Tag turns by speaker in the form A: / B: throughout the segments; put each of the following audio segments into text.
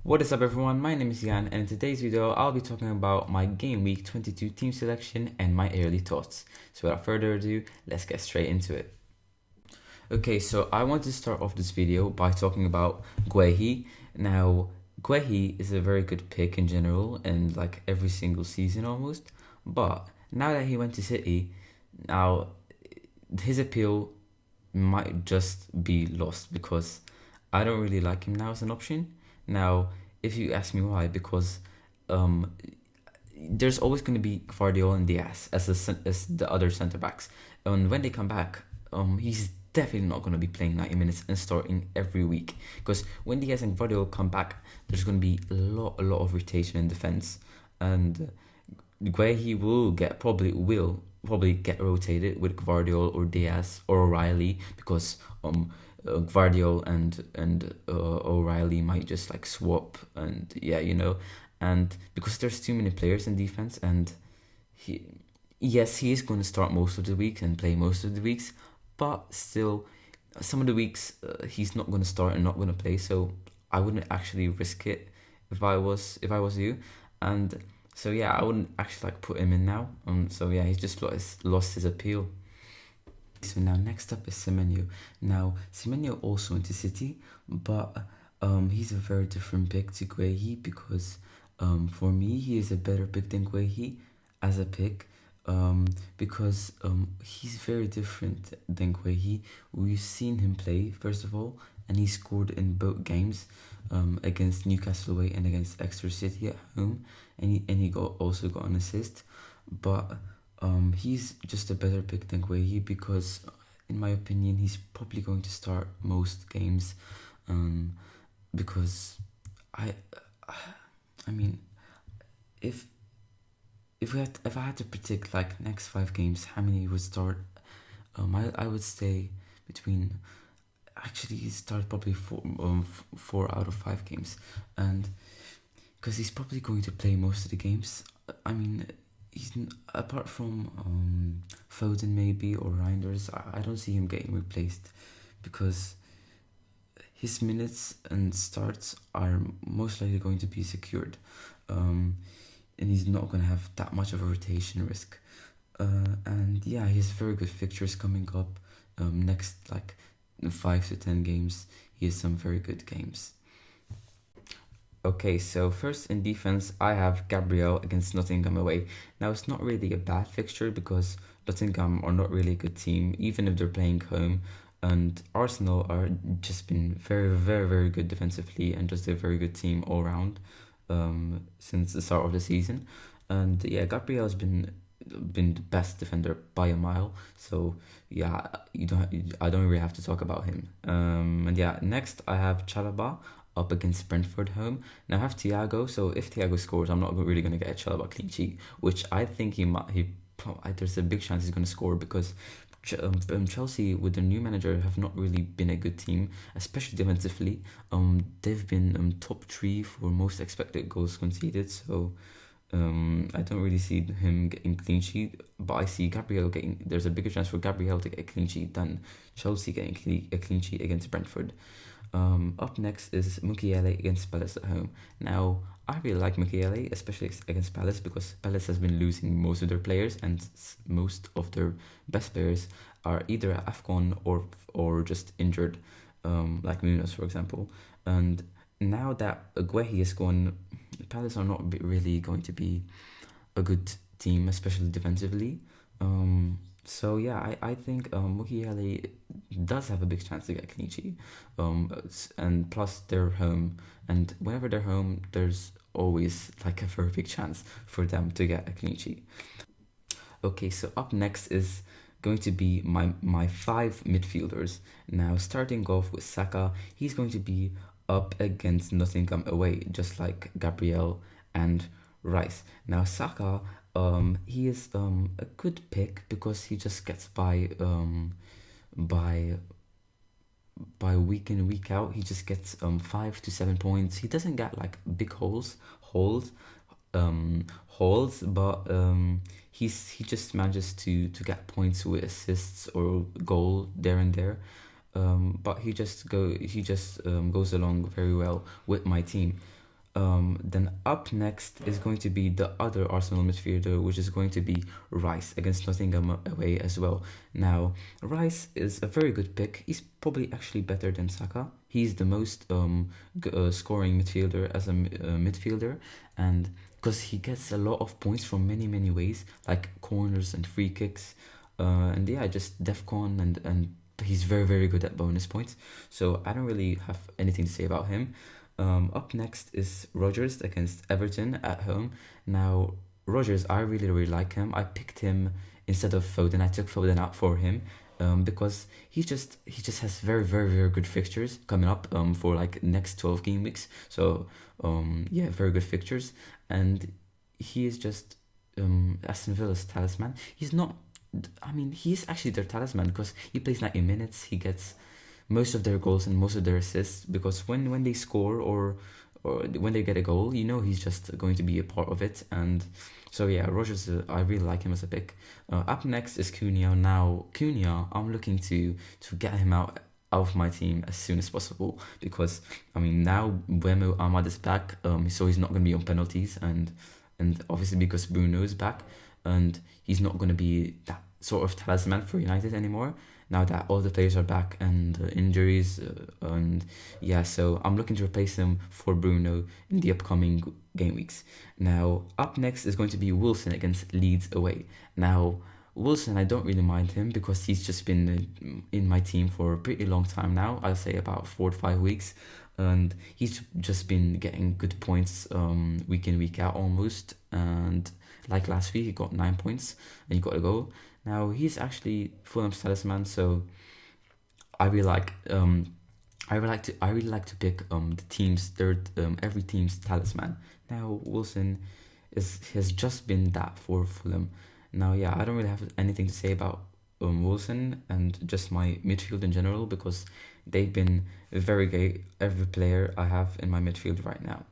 A: What is up everyone, my name is Jan and in today's video I'll be talking about my game week 22 team selection and my early thoughts. So without further ado, let's get straight into it. Okay, so I want to start off this video by talking about Guehi. Now, Guehi is a very good pick in general and like every single season almost, but now that he went to City, now his appeal might just be lost because I don't really like him now as an option. Now, if you ask me why, because there's always going to be Guardiola and Diaz as the other centre backs, and when they come back, he's definitely not going to be playing 90 minutes and starting every week. Because when Diaz and Guardiola come back, there's going to be a lot of rotation in defense, and where he will probably get rotated with Guardiola or Diaz or O'Reilly because Guardiola and O'Reilly might just like swap, and and because there's too many players in defense, and he is going to start most of the weeks and play most of the weeks, but still some of the weeks he's not going to start and not going to play, so I wouldn't actually risk it if I was you. And so yeah, I wouldn't actually like put him in now. So yeah, he's just lost his appeal. So now next up is Semenyo. Now Semenyo also into City, but he's a very different pick to Guehi because for me he is a better pick than Guehi as a pick. Because he's very different than Guehi. We've seen him play first of all, and he scored in both games, against Newcastle away and against Exeter City at home, and he also got an assist. But he's just a better pick than Guehi because, in my opinion, he's probably going to start most games. Because I mean, if I had to predict like next 5 games, how many would start? I would say between. Actually, he started probably 4 out of 5 games, and because he's probably going to play most of the games. I mean, apart from Foden maybe or Reinders, I don't see him getting replaced because his minutes and starts are most likely going to be secured, and he's not going to have that much of a rotation risk. And yeah, he has very good fixtures coming up. Next like 5 to 10 games, he has some very good games. Okay, so first in defense, I have Gabriel against Nottingham away. Now, it's not really a bad fixture because Nottingham are not really a good team, even if they're playing home. And Arsenal are just been very good defensively and just a very good team all round since the start of the season. And yeah, Gabriel has been the best defender by a mile. So yeah, I don't really have to talk about him. And yeah, next I have Chalobah up against Brentford home. Now I have Thiago, so if Thiago scores, I'm not really going to get a Chalobah clean sheet, which I think there's a big chance he's going to score because Chelsea with their new manager have not really been a good team, especially defensively. They've been top 3 for most expected goals conceded, so I don't really see him getting clean sheet, but I see Gabriel getting. There's a bigger chance for Gabriel to get a clean sheet than Chelsea getting a clean sheet against Brentford. Up next is Mukiele against Palace at home. Now, I really like Mukiele, especially against Palace, because Palace has been losing most of their players, and most of their best players are either at AFCON or just injured, like Munoz, for example. And now that Guehi is gone, Palace are not really going to be a good team, especially defensively. So yeah, I think Mukiele does have a big chance to get a clean sheet. And plus they're home, and whenever they're home, there's always like a very big chance for them to get a clean sheet. Okay, so up next is going to be my 5 midfielders. Now, starting off with Saka, he's going to be up against Nottingham away, just like Gabriel and Rice. Now, Saka, he is a good pick because he just gets by week in week out. He just gets 5 to 7 points. He doesn't get like big holes, but he just manages to get points with assists or goal there and there. But he just goes along very well with my team. Then up next is going to be the other Arsenal midfielder, which is going to be Rice against Nottingham away as well. Now, Rice is a very good pick. He's probably actually better than Saka. He's the most scoring midfielder as a midfielder, and because he gets a lot of points from many ways, like corners and free kicks, and yeah, just DEFCON and he's very good at bonus points. So I don't really have anything to say about him. Up next is Rodgers against Everton at home. Now, Rodgers, I really like him. I picked him instead of Foden. I took Foden out for him because he just has very good fixtures coming up for like next 12 game weeks. So yeah, very good fixtures, and he is just Aston Villa's talisman. He's not. I mean, he's actually their talisman because he plays 90 minutes. He gets most of their goals and most of their assists because when they score or when they get a goal, you know he's just going to be a part of it. And so yeah, Rogers, I really like him as a pick. Up next is Cunha. Now Cunha, I'm looking to get him out of my team as soon as possible because I mean now Buemo Ahmad is back, so he's not going to be on penalties, and obviously because Bruno is back, and he's not going to be that sort of talisman for United anymore now that all the players are back and injuries, and yeah, so I'm looking to replace him for Bruno in the upcoming game weeks. Now up next is going to be Wilson against Leeds away. Now Wilson, I don't really mind him because he's just been in my team for a pretty long time now. I'll say about 4 to 5 weeks, and he's just been getting good points week in week out almost. And like last week, he got 9 points and he got a goal. Now he's actually Fulham's talisman, so I really like I really like to pick the team's third every team's talisman. Now Wilson has just been that for Fulham. Now yeah, I don't really have anything to say about Wilson and just my midfield in general because they've been very great. Every player I have in my midfield right now.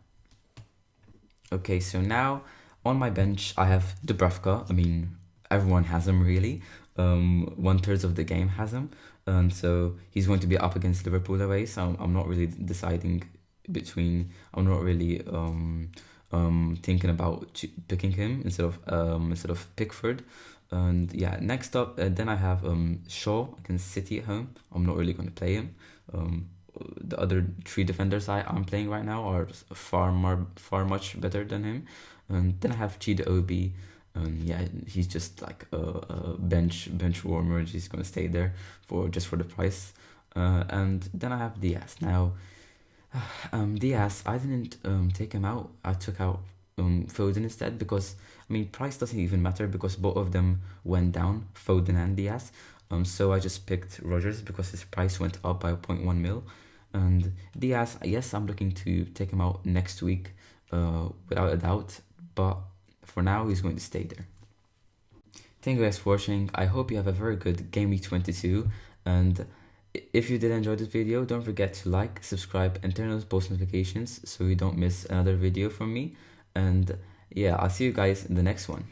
A: Okay, so now on my bench I have Dubravka. I mean, everyone has him really. 1/3 of the game has him, and so he's going to be up against Liverpool away. So I'm not really deciding between. I'm not really thinking about picking him instead of Pickford. And yeah, next up, then I have Shaw against City at home. I'm not really going to play him. The other 3 defenders I'm playing right now are far much better than him. And then I have Chida Obi. Yeah, he's just like a bench warmer. He's gonna stay there for the price. And then I have Diaz. Now, Diaz, I didn't take him out. I took out Foden instead because I mean price doesn't even matter because both of them went down, Foden and Diaz. So I just picked Rodgers because his price went up by 0.1 mil. And Diaz, yes, I'm looking to take him out next week, without a doubt. But for now, he's going to stay there. Thank you guys for watching. I hope you have a very good Game Week 22. And if you did enjoy this video, don't forget to like, subscribe, and turn on those post notifications so you don't miss another video from me. And yeah, I'll see you guys in the next one.